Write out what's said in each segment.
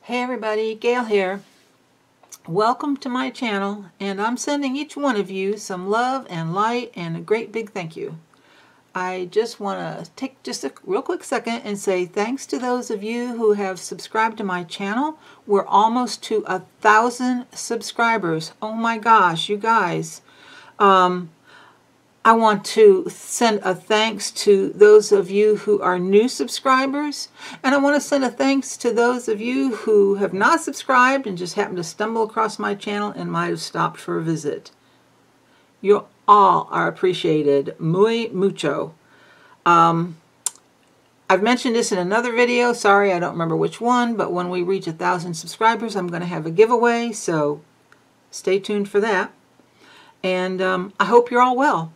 Hey everybody, Gail here. Welcome to my channel, and I'm sending each one of you some love and light and a great big thank you. I just want to take just a real quick second and say thanks to those of you who have subscribed to my channel. We're almost to 1,000 subscribers. Oh my gosh, you guys. I want to send a thanks to those of you who are new subscribers, and I want to send a thanks to those of you who have not subscribed and just happened to stumble across my channel and might have stopped for a visit. You all are appreciated muy mucho. I've mentioned this in another video. Sorry, I don't remember which one, but when we reach 1,000 subscribers, I'm going to have a giveaway, so stay tuned for that. And I hope you're all well.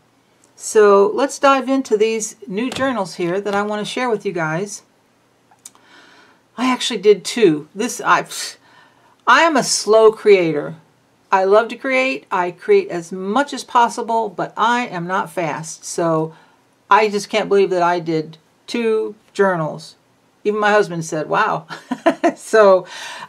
So let's dive into these new journals here that I want to share with you guys. I actually did two. I am a slow creator. I love to create. I create as much as possible, but I am not fast. So I just can't believe that I did two journals. Even my husband said, wow. So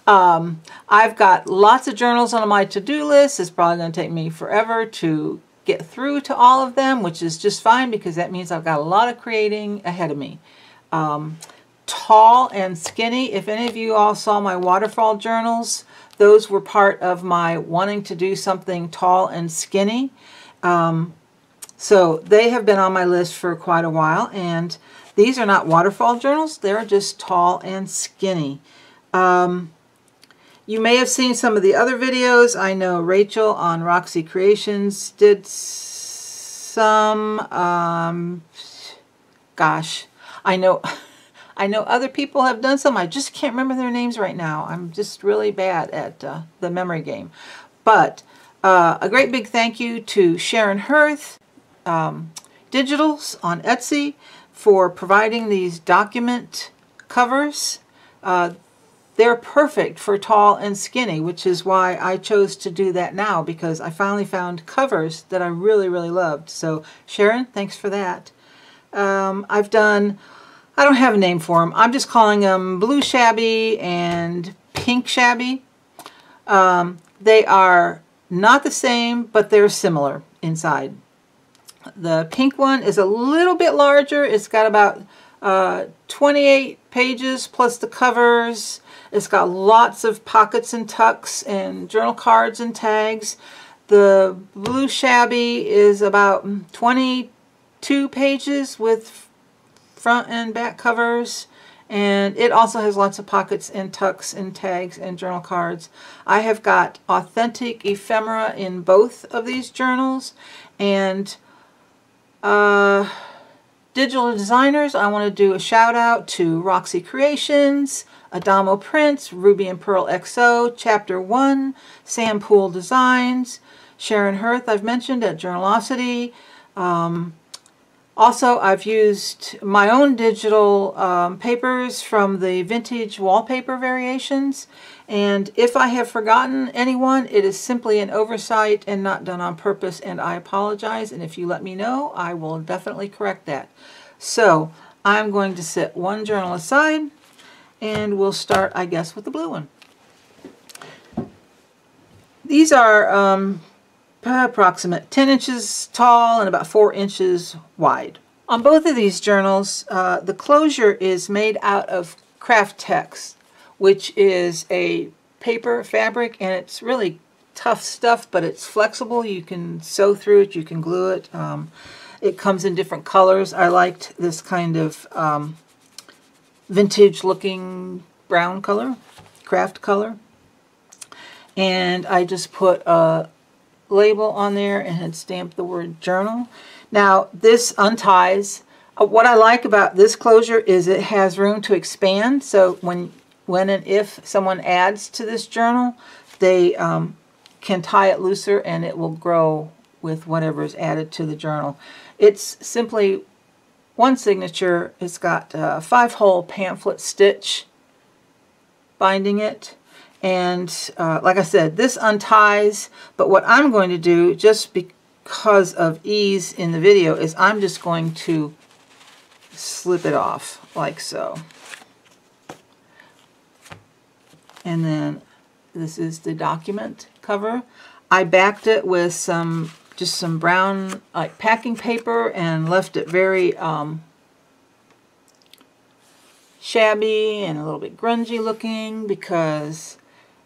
I've got lots of journals on my to-do list. It's probably going to take me forever to get through to all of them, which is just fine because that means I've got a lot of creating ahead of me. Tall and skinny. If any of you all saw my waterfall journals, those were part of my wanting to do something tall and skinny. So they have been on my list for quite a while, and these are not waterfall journals. They're just tall and skinny. You may have seen some of the other videos. I know Rachel on Roxy Creations did some, gosh, I know other people have done some. I just can't remember their names right now. I'm just really bad at the memory game. But a great big thank you to Sharon Hirth, Digitals on Etsy, for providing these document covers. They're perfect for tall and skinny, which is why I chose to do that now, because I finally found covers that I really, really loved. So Sharon, thanks for that. I've done, I don't have a name for them. I'm just calling them blue shabby and pink shabby. They are not the same, but they're similar inside. The pink one is a little bit larger. It's got about 28 pages plus the covers. It's got lots of pockets and tucks and journal cards and tags. The blue shabby is about 22 pages with front and back covers, and it also has lots of pockets and tucks and tags and journal cards. I have got authentic ephemera in both of these journals, and digital designers, I want to do a shout out to Roxy Creations, Adamo Prints, Ruby and Pearl XO, Chapter 1, Sam Poole Designs, Sharon Hirth I've mentioned at Journalosity. Also, I've used my own digital papers from the vintage wallpaper variations, and if I have forgotten anyone, it is simply an oversight and not done on purpose, and I apologize, and if you let me know, I will definitely correct that. So I'm going to set one journal aside, and we'll start, I guess, with the blue one. These are approximate 10 inches tall and about 4 inches wide. On both of these journals, the closure is made out of craft text, which is a paper fabric, and it's really tough stuff, but it's flexible. You can sew through it, you can glue it. It comes in different colors. I liked this kind of vintage looking brown color, craft color. And I just put a label on there and had stamped the word journal. Now this unties. What I like about this closure is it has room to expand, so when and if someone adds to this journal, they can tie it looser and it will grow with whatever is added to the journal. It's simply one signature. It's got a 5-hole pamphlet stitch binding it. And like I said, this unties, but what I'm going to do, just because of ease in the video, is I'm just going to slip it off like so. And then this is the document cover. I backed it with just some brown like packing paper and left it very shabby and a little bit grungy looking because,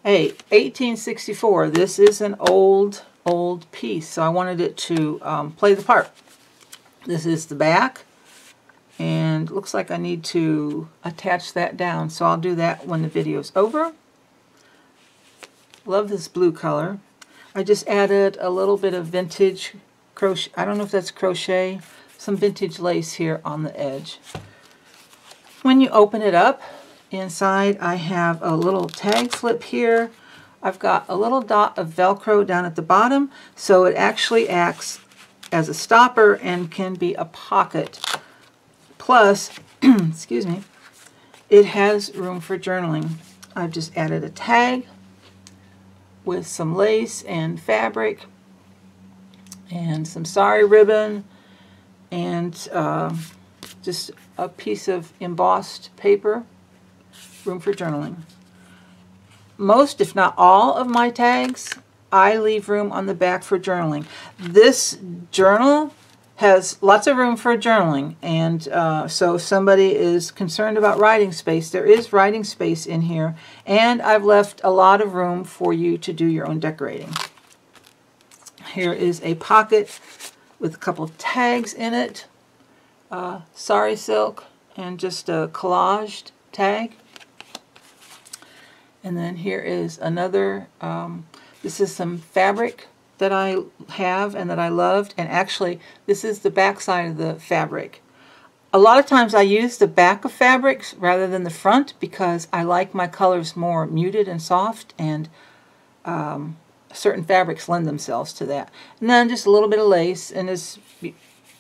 hey, 1864, this is an old piece, so I wanted it to play the part. This is the back, and looks like I need to attach that down, so I'll do that when the video's over. Love this blue color. I just added a little bit of vintage crochet, I don't know if that's crochet, some vintage lace here on the edge. When you open it up, inside I have a little tag flip here. I've got a little dot of Velcro down at the bottom, so it actually acts as a stopper and can be a pocket. Plus, excuse me, it has room for journaling. I've just added a tag with some lace and fabric and some sari ribbon and just a piece of embossed paper. Room for journaling. Most, if not all, of my tags, I leave room on the back for journaling. This journal has lots of room for journaling, and so if somebody is concerned about writing space, there is writing space in here, and I've left a lot of room for you to do your own decorating. Here is a pocket with a couple of tags in it, sari silk, and just a collaged tag. And then here is another, this is some fabric that I have and that I loved, and actually this is the back side of the fabric. A lot of times I use the back of fabrics rather than the front because I like my colors more muted and soft, and certain fabrics lend themselves to that. And then just a little bit of lace and this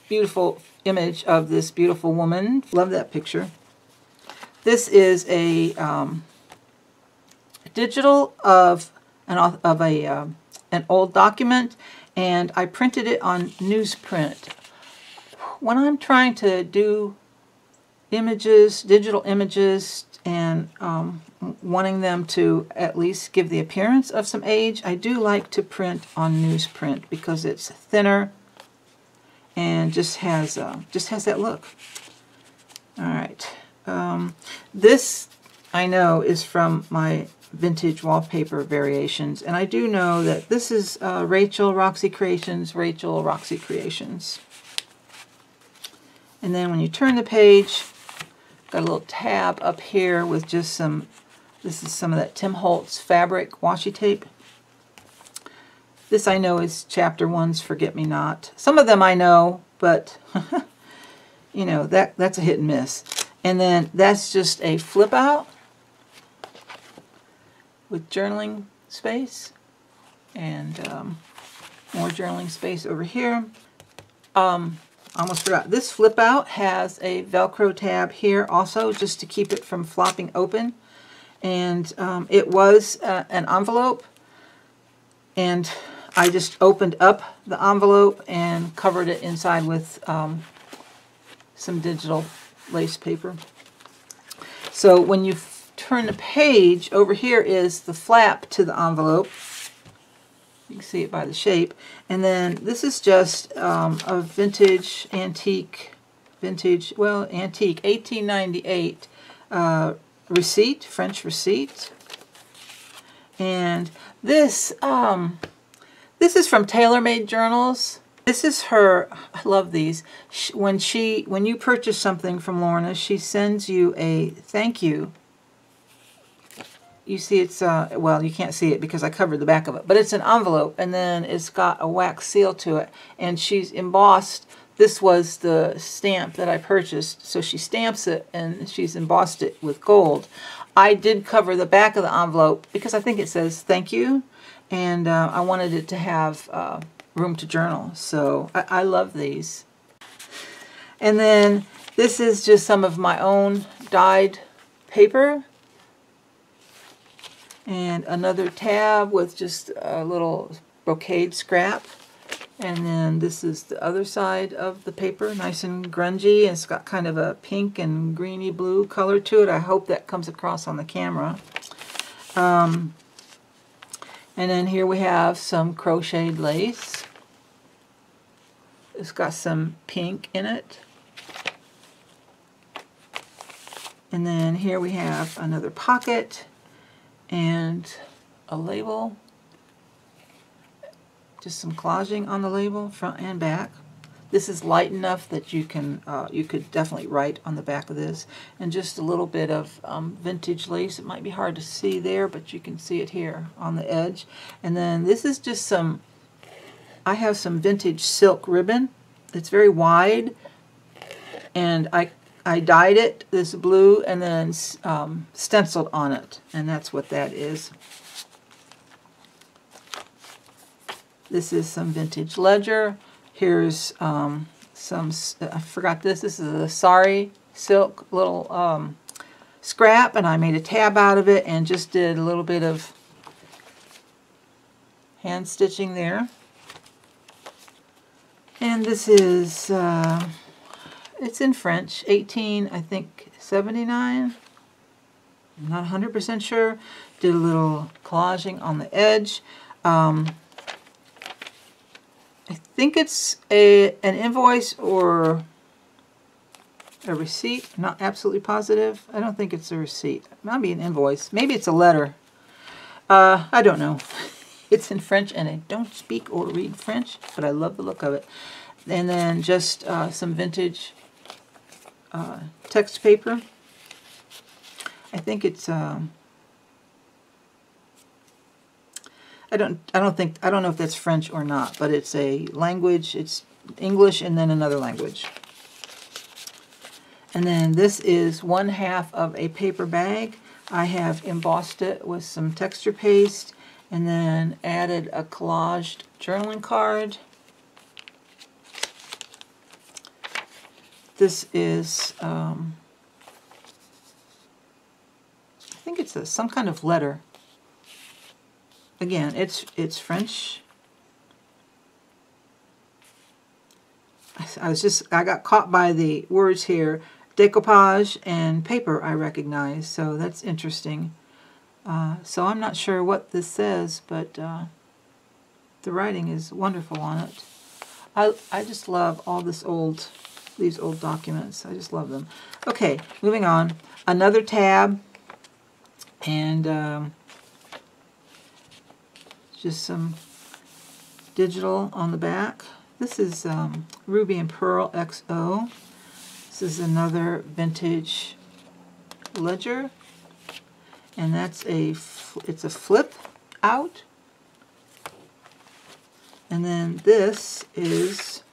beautiful image of this beautiful woman. Love that picture. This is a digital of an old document, and I printed it on newsprint. When I'm trying to do images, digital images, and wanting them to at least give the appearance of some age, I do like to print on newsprint because it's thinner and just has that look. All right, this I know is from my vintage wallpaper variations, and I do know that this is Rachel Roxy Creations. And then when you turn the page, got a little tab up here with just some, this is some of that Tim Holtz fabric washi tape. This I know is Chapter 1's Forget Me Not. Some of them I know, but you know, that's a hit and miss. And then that's just a flip out with journaling space, and more journaling space over here. Almost forgot, this flip out has a Velcro tab here also, just to keep it from flopping open. And it was an envelope, and I just opened up the envelope and covered it inside with some digital lace paper. So when you turn the page, over here is the flap to the envelope. You can see it by the shape. And then this is just a vintage, antique, 1898 receipt, French receipt. And this is from Taylormade Journals. This is her, I love these. When you purchase something from Lorna, she sends you a thank you. You see it's, well, you can't see it because I covered the back of it, but it's an envelope, and then it's got a wax seal to it, and she's embossed. This was the stamp that I purchased, so she stamps it, and she's embossed it with gold. I did cover the back of the envelope because I think it says thank you, and I wanted it to have room to journal, so I love these. And then this is just some of my own dyed paper, and another tab with just a little brocade scrap. And then this is the other side of the paper, nice and grungy, and it's got kind of a pink and greeny blue color to it. I hope that comes across on the camera. And then here we have some crocheted lace. It's got some pink in it. And then here we have another pocket and a label. Just some collaging on the label, front and back. This is light enough that you could definitely write on the back of this. And just a little bit of vintage lace. It might be hard to see there, but you can see it here on the edge. And then this is just some, I have some vintage silk ribbon. It's very wide, and I dyed it this blue and then stenciled on it, and that's what that is. This is some vintage ledger. Here's some, I forgot this. This is a sari silk little scrap, and I made a tab out of it and just did a little bit of hand stitching there. And this is, it's in French, 18, I think, 79. I'm not 100% sure. Did a little collaging on the edge. I think it's an invoice or a receipt. I'm not absolutely positive. I don't think it's a receipt. It might be an invoice. Maybe it's a letter. I don't know. It's in French, and I don't speak or read French, but I love the look of it. And then just some vintage text paper. I think it's I don't know if that's French or not, but it's a language. It's English and then another language. And then this is 1/2 of a paper bag. I have embossed it with some texture paste and then added a collaged journaling card. This is I think it's some kind of letter. Again, it's French. I got caught by the words here, decoupage and paper I recognize, so that's interesting. So I'm not sure what this says, but the writing is wonderful on it. I just love all these old documents. I just love them. Okay, moving on. Another tab, and just some digital on the back. This is Ruby and Pearl XO. This is another vintage ledger, and that's it's a flip out. And then this is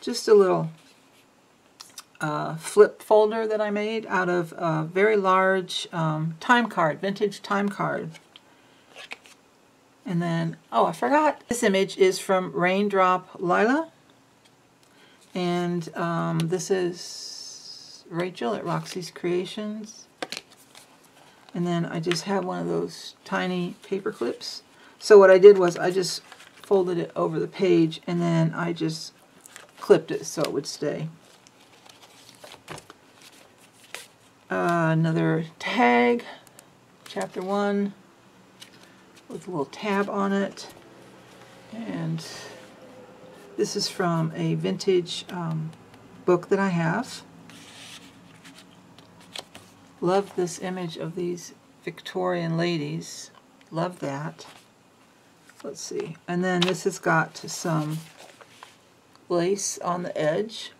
just a little flip folder that I made out of a very large time card, vintage time card. And then, oh, I forgot. This image is from Raindrop Lila. And this is Rachel at Roxy's Creations. And then I just have one of those tiny paper clips. So what I did was I just folded it over the page and then I just clipped it so it would stay. Another tag, chapter 1. With a little tab on it, and this is from a vintage book that I have. Love this image of these Victorian ladies. Love that. Let's see. And then this has got some lace on the edge.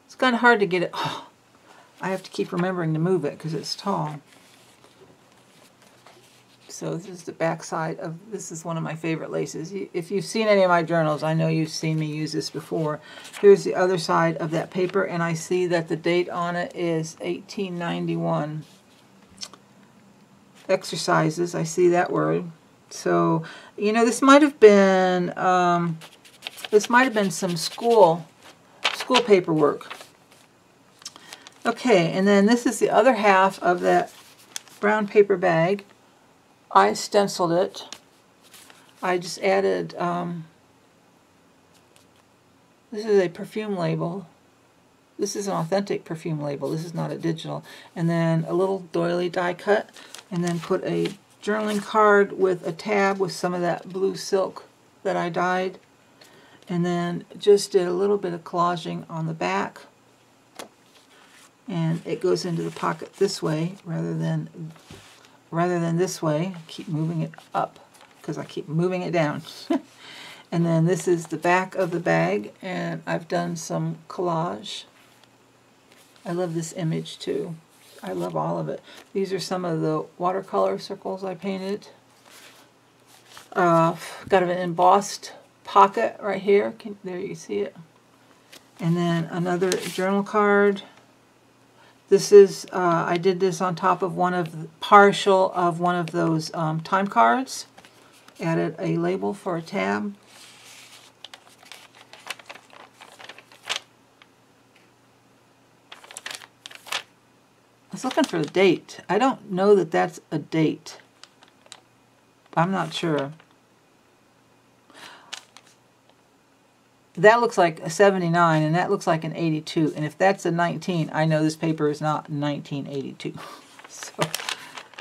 It's kind of hard to get it. Oh, I have to keep remembering to move it because it's tall. So this is the back side of, this is one of my favorite laces. If you've seen any of my journals, I know you've seen me use this before. Here's the other side of that paper, and I see that the date on it is 1891. Exercises, I see that word. So, you know, this might have been some school paperwork. Okay, and then this is the other half of that brown paper bag. I stenciled it. I just added, this is a perfume label. This is an authentic perfume label. This is not a digital. And then a little doily die cut. and then put a journaling card with a tab with some of that blue silk that I dyed, and then just did a little bit of collaging on the back, and it goes into the pocket this way rather than this way. I keep moving it up because I keep moving it down. And then this is the back of the bag, and I've done some collage. I love this image too. I love all of it. These are some of the watercolor circles I painted. Got an embossed pocket right here. There you see it. And then another journal card. This is, I did this on top of partial of one of those time cards. Added a label for a tab. I was looking for the date. I don't know that that's a date. I'm not sure. That looks like a 79, and that looks like an 82. And if that's a 19, I know this paper is not 1982. So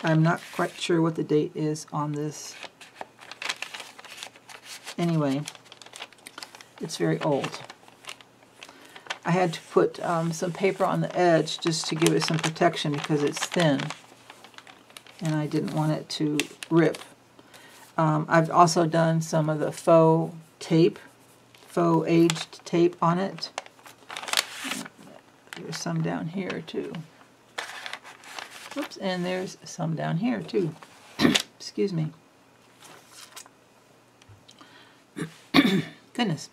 I'm not quite sure what the date is on this. Anyway, it's very old. I had to put some paper on the edge just to give it some protection because it's thin, and I didn't want it to rip. I've also done some of the faux tape, faux aged tape on it. There's some down here too. Oops, and there's some down here too. Excuse me. Goodness.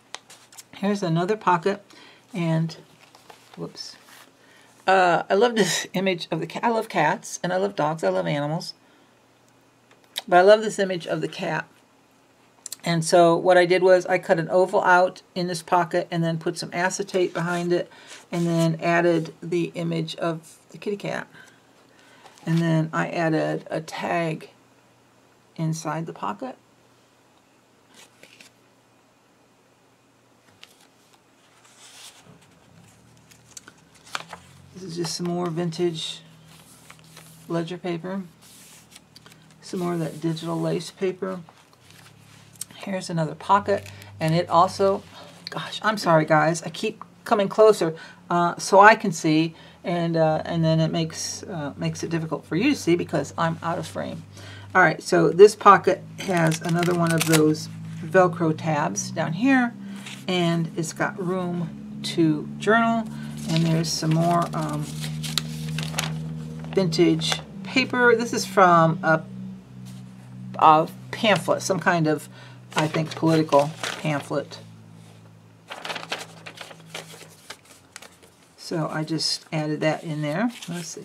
Here's another pocket. And, whoops. I love this image of the cat. I love cats, and I love dogs. I love animals. But I love this image of the cat. And so what I did was I cut an oval out in this pocket and then put some acetate behind it, and then added the image of the kitty cat. And then I added a tag inside the pocket. This is just some more vintage ledger paper. Some more of that digital lace paper. Here's another pocket, and it also, gosh, I'm sorry guys, I keep coming closer so I can see, and then it makes it difficult for you to see because I'm out of frame. All right, so this pocket has another one of those Velcro tabs down here, and it's got room to journal. And there's some more vintage paper. This is from a pamphlet, some kind of, I think, political pamphlet. So I just added that in there. Let's see.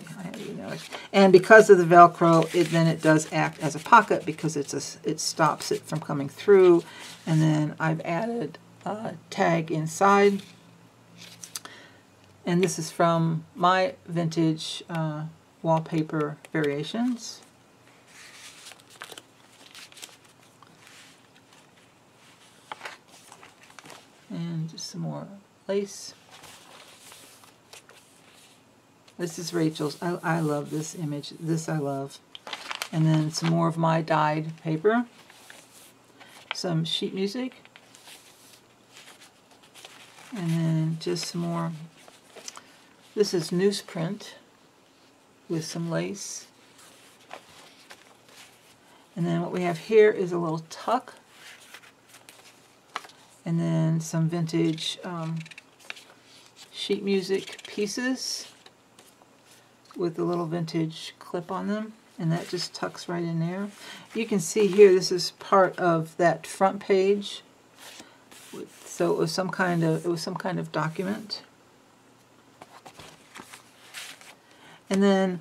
And because of the Velcro, then it does act as a pocket because it stops it from coming through. And then I've added a tag inside. And this is from my vintage wallpaper variations. And just some more lace. This is Rachel's. I love this image. This I love. And then some more of my dyed paper. Some sheet music. And then just some more. This is newsprint with some lace. And then what we have here is a little tuck. And then some vintage sheet music pieces with a little vintage clip on them. And that just tucks right in there. You can see here this is part of that front page. So it was some kind of document. And then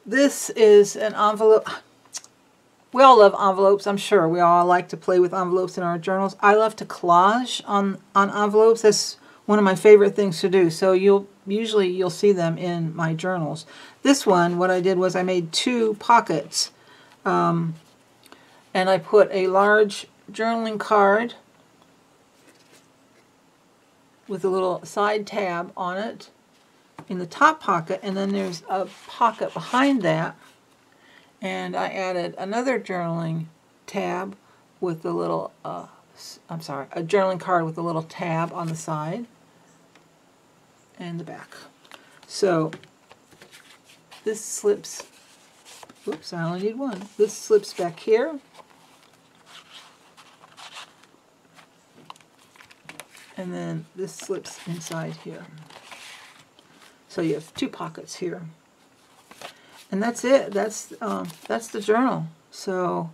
this is an envelope. We all love envelopes, I'm sure. We all like to play with envelopes in our journals. I love to collage on envelopes. That's one of my favorite things to do. So usually you'll see them in my journals. This one, what I did was I made two pockets. And I put a large journaling card with a little side tab on it in the top pocket, and then there's a pocket behind that And I added another journaling tab with a little, a journaling card with a little tab on the side and the back. So this slips, oops, I only need one. This slips back here. And then this slips inside here. So you have 2 pockets here. And that's it. That's the journal. So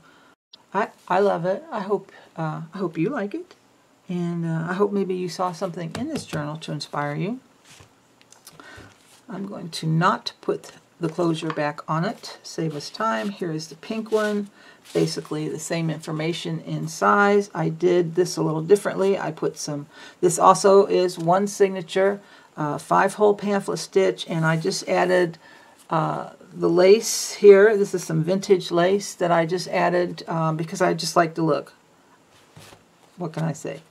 I love it. I hope you like it. And I hope maybe you saw something in this journal to inspire you. I'm going to not put the closure back on it. Save us time. Here is the pink one. Basically the same information in size. I did this a little differently. I put some, this also is 1 signature, 5-hole pamphlet stitch, and I just added the lace here. This is some vintage lace that I just added because I just like the look. What can I say?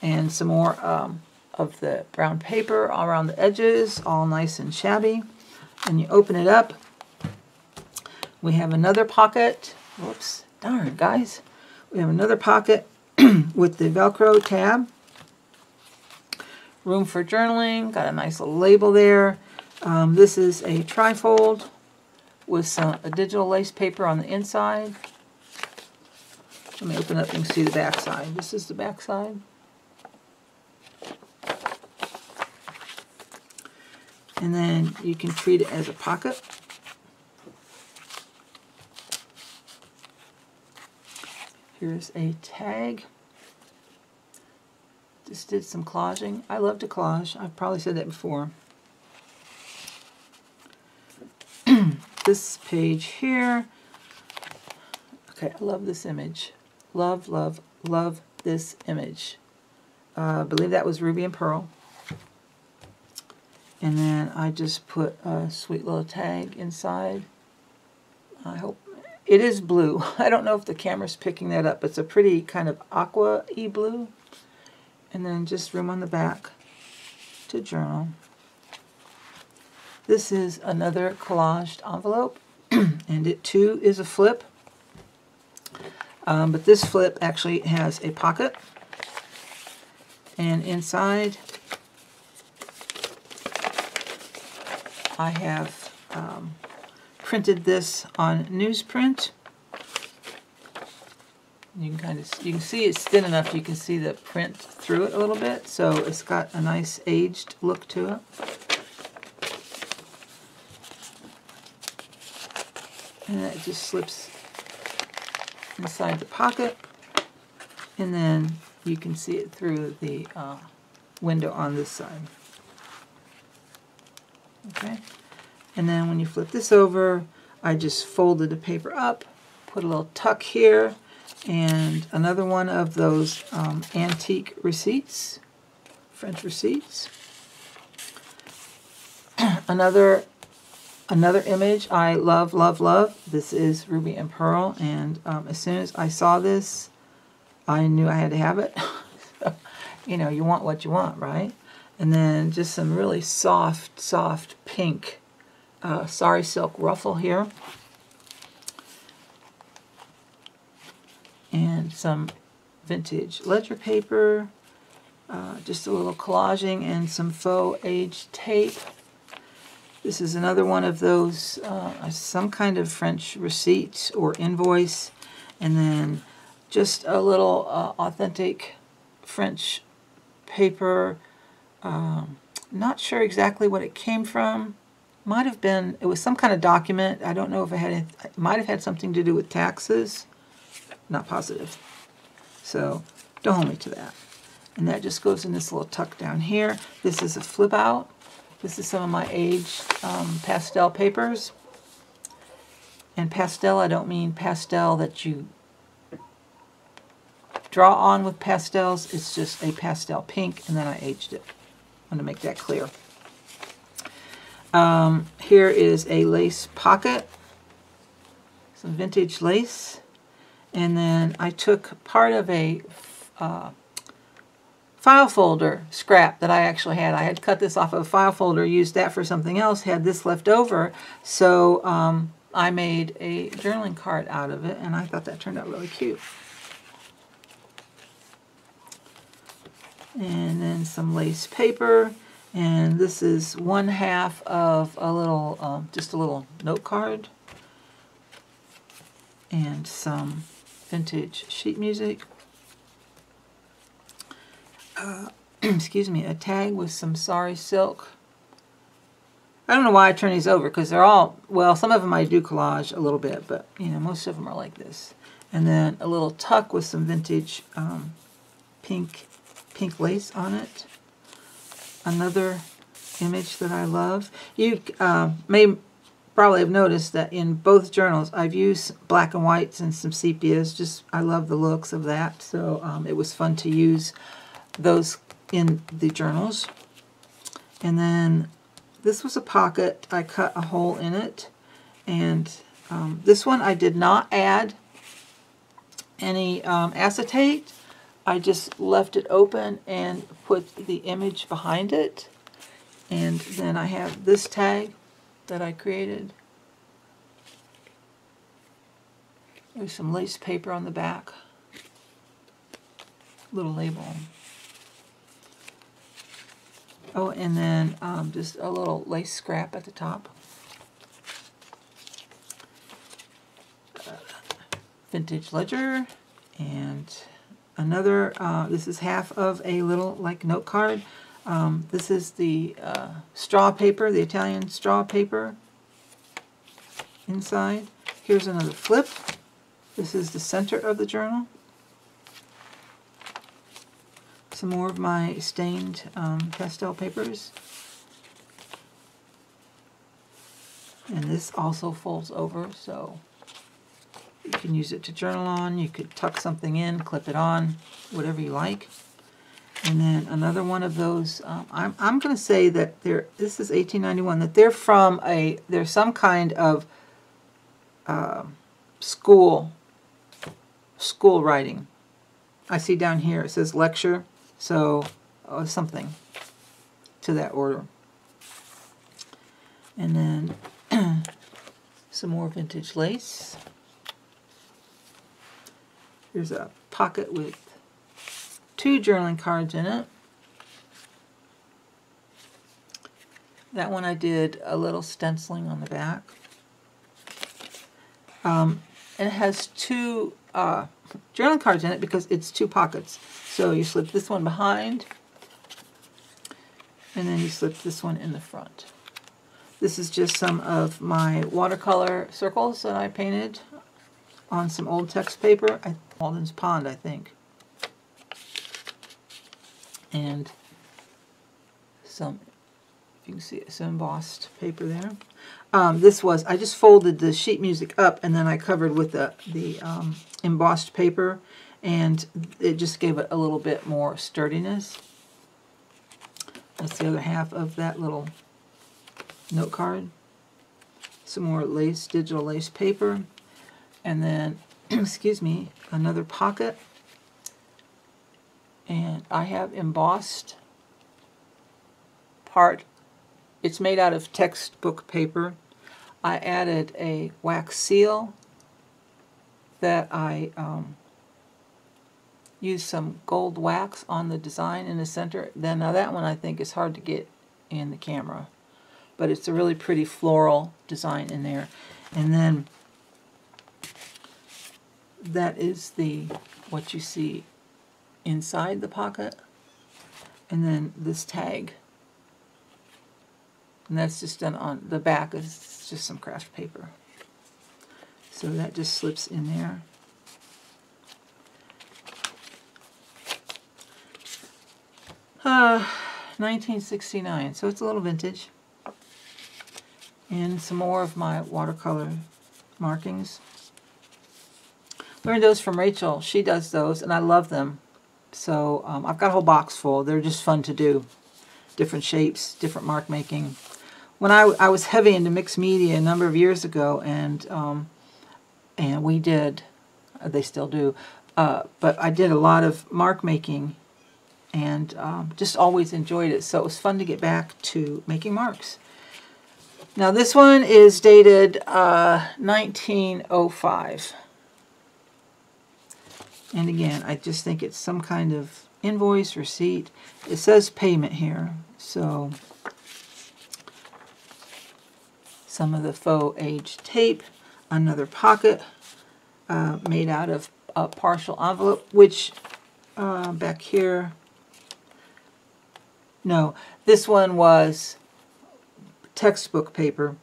And some more of the brown paper around the edges, all nice and shabby. And you open it up. We have another pocket. Whoops, darn, guys. We have another pocket with the Velcro tab. Room for journaling. Got a nice little label there. This is a trifold with a digital lace paper on the inside. Let me open up and you can see the back side. This is the back side. And then you can treat it as a pocket. Here's a tag. Just did some collaging. I love to collage. I've probably said that before. This page here. Okay, I love this image. Love, love, love this image. I believe that was Ruby and Pearl. And then I just put a sweet little tag inside. I hope it is blue. I don't know if the camera's picking that up. It's a pretty kind of aqua-y blue. And then just room on the back to journal. This is another collaged envelope. And it too is a flip. But this flip actually has a pocket. And inside I have printed this on newsprint. You can see it's thin enough you can see the print through it a little bit, so it's got a nice aged look to it. And it just slips inside the pocket, and then you can see it through the window on this side. Okay, and then when you flip this over, I just folded the paper up, put a little tuck here, and another one of those antique receipts, French receipts. Another image I love, love, love. This is Ruby and Pearl, and as soon as I saw this, I knew I had to have it. You know, you want what you want, right? And then just some really soft, soft pink sari silk ruffle here. And some vintage ledger paper, just a little collaging and some faux aged tape. This is another one of those, some kind of French receipt or invoice, and then just a little authentic French paper. Not sure exactly what it came from. Might have been, it was some kind of document. I don't know if it might have had something to do with taxes. Not positive. So don't hold me to that. And that just goes in this little tuck down here. This is a flip out. This is some of my aged pastel papers. And pastel, I don't mean pastel that you draw on with pastels. It's just a pastel pink, and then I aged it. I want to make that clear. Here is a lace pocket. Some vintage lace. And then I took part of a file folder scrap that I actually had. I had cut this off of a file folder, used that for something else, had this left over. So I made a journaling card out of it, and I thought that turned out really cute. And then some lace paper, and this is 1/2 of a little, just a little note card, and some vintage sheet music. Excuse me, a tag with some sari silk. I don't know why I turn these over, because they're all, well, some of them I do collage a little bit, but you know, most of them are like this. And then a little tuck with some vintage pink lace on it. Another image that I love. You may probably have noticed that in both journals I've used black and whites and some sepias. Just, I love the looks of that, so it was fun to use those in the journals. And then this was a pocket. I cut a hole in it, and this one I did not add any acetate. I just left it open and put the image behind it. And then I have this tag that I created. There's some lace paper on the back. Little label. Oh, and then just a little lace scrap at the top. Vintage ledger, and another, this is half of a little like note card. This is the straw paper, the Italian straw paper inside. Here's another flip. This is the center of the journal. Some more of my stained pastel papers. And this also folds over, so you can use it to journal on. You could tuck something in, clip it on, whatever you like. And then another one of those, I'm going to say that this is 1891, that they're from they're some kind of school writing. I see down here it says lecture, so something to that order. And then some more vintage lace. Here's a pocket with 2 journaling cards in it. That one I did a little stenciling on the back. And it has 2 journaling cards in it because it's 2 pockets. So you slip this one behind, and then you slip this one in the front. This is just some of my watercolor circles that I painted on some old text paper. Walden's Pond, I think. And some, if you can see it, some embossed paper there. This was, I just folded the sheet music up, and then I covered with the embossed paper, and it just gave it a little bit more sturdiness. That's the other half of that little note card. Some more lace, digital lace paper, and then, excuse me, another pocket. And I have embossed part. It's made out of textbook paper. I added a wax seal that I used some gold wax on the design in the center. Then now that one I think is hard to get in the camera, but it's a really pretty floral design in there. And then that is what you see inside the pocket, and then this tag, and that's just done on the back. Is just some craft paper, so that just slips in there. Uh, 1969, so it's a little vintage. And some more of my watercolor markings. Learned those from Rachel. She does those, and I love them. So I've got a whole box full. They're just fun to do. Different shapes, different mark making. When I was heavy into mixed media a number of years ago, and we did, they still do, but I did a lot of mark making, and just always enjoyed it. So it was fun to get back to making marks. Now this one is dated 1905. And again, I just think it's some kind of invoice, receipt. It says payment here, so some of the faux aged tape, another pocket made out of a partial envelope, which back here, no, this one was textbook paper,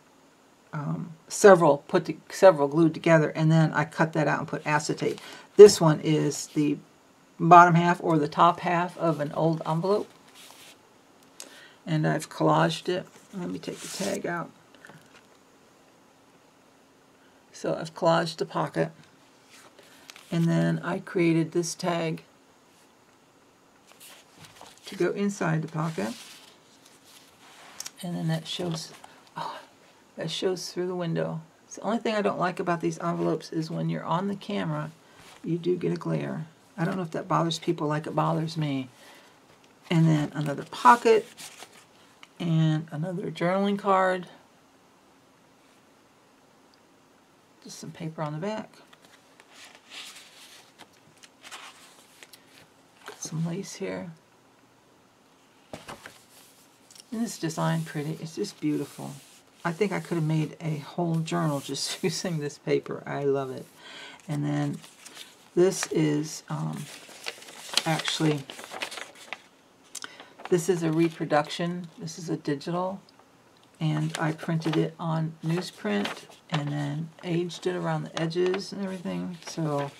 several glued together, and then I cut that out and put acetate. This one is the bottom half or the top half of an old envelope, and I've collaged it. Let me take the tag out. So I've collaged the pocket, and then I created this tag to go inside the pocket, and then that shows through the window. It's the only thing I don't like about these envelopes is when you're on the camera, you do get a glare. I don't know if that bothers people like it bothers me. And then another pocket and another journaling card. Just some paper on the back. Got some lace here. Isn't this design pretty? It's just beautiful. I think I could have made a whole journal just using this paper. I love it. And then this is actually, this is a reproduction. This is a digital, and I printed it on newsprint and then aged it around the edges and everything. So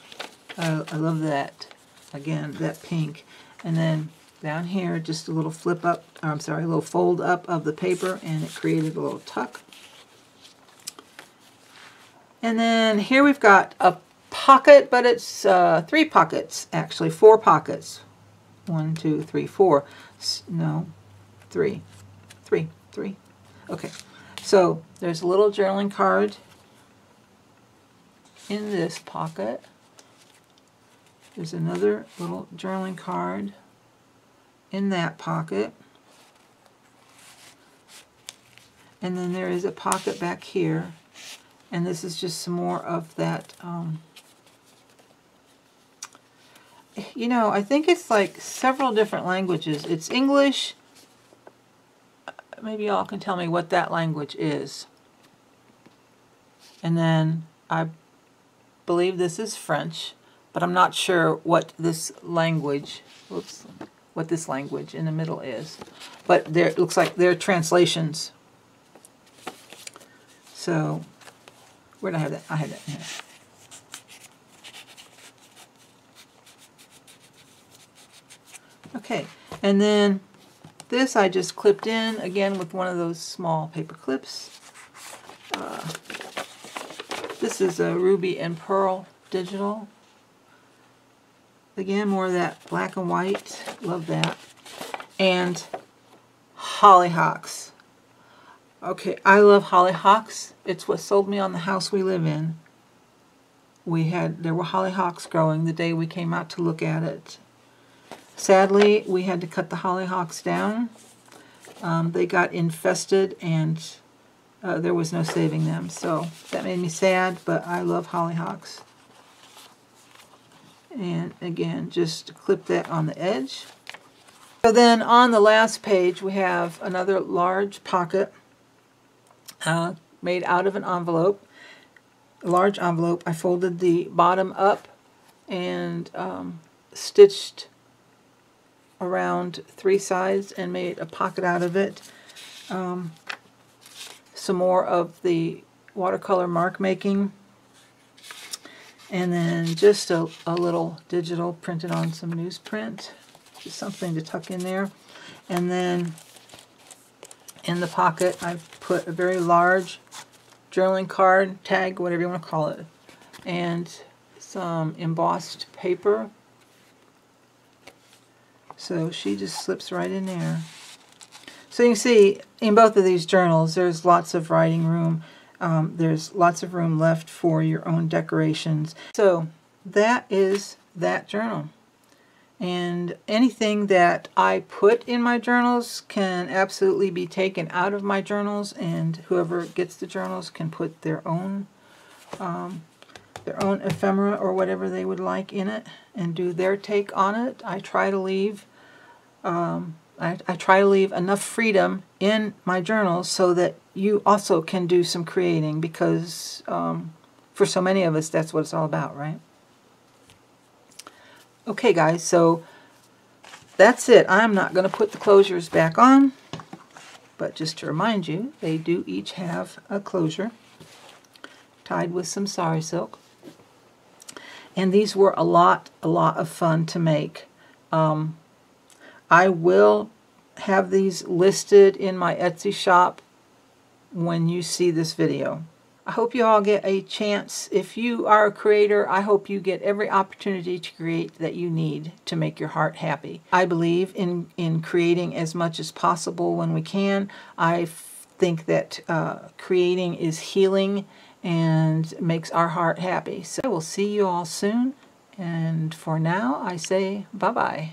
I love that. Again, that pink. And then down here, just a little flip up, or I'm sorry, a little fold up of the paper, and it created a little tuck. And then here we've got a pocket, but it's 3 pockets, actually 4 pockets. 1, 2, 3, 4. No, 3. Okay, so there's a little journaling card in this pocket. There's another little journaling card in that pocket, and then there is a pocket back here, and this is just some more of that you know, I think it's like several different languages. It's English. Maybe y'all can tell me what that language is. And then I believe this is French, but I'm not sure what this language, what this language in the middle is. But there, it looks like they're translations. So, where did I have that? I had that in here. Okay, and then this I just clipped in, again with one of those small paper clips. This is a Ruby and Pearl digital. Again, more of that black and white. Love that. And hollyhocks. Okay, I love hollyhocks. It's what sold me on the house we live in. There were hollyhocks growing the day we came out to look at it. Sadly, we had to cut the hollyhocks down. They got infested, and there was no saving them. So that made me sad, but I love hollyhocks. And again, just clip that on the edge. So then on the last page, we have another large pocket made out of an envelope. A large envelope. I folded the bottom up and stitched around 3 sides and made a pocket out of it. Some more of the watercolor mark making, and then just a little digital printed on some newsprint, just something to tuck in there. And then in the pocket I put a very large journaling card, tag, whatever you want to call it, and some embossed paper. So she just slips right in there. So you can see in both of these journals there's lots of writing room. There's lots of room left for your own decorations. So that is that journal. And anything that I put in my journals can absolutely be taken out of my journals, and whoever gets the journals can put their own ephemera or whatever they would like in it and do their take on it. I try to leave I try to leave enough freedom in my journals so that you also can do some creating, because for so many of us that's what it's all about, right? Okay guys, so that's it. I'm not going to put the closures back on, but just to remind you, they do each have a closure tied with some sari silk. And these were a lot of fun to make. I will have these listed in my Etsy shop when you see this video. I hope you all get a chance. If you are a creator, I hope you get every opportunity to create that you need to make your heart happy. I believe in creating as much as possible when we can. I think that creating is healing and makes our heart happy. So I will see you all soon. And for now, I say bye-bye.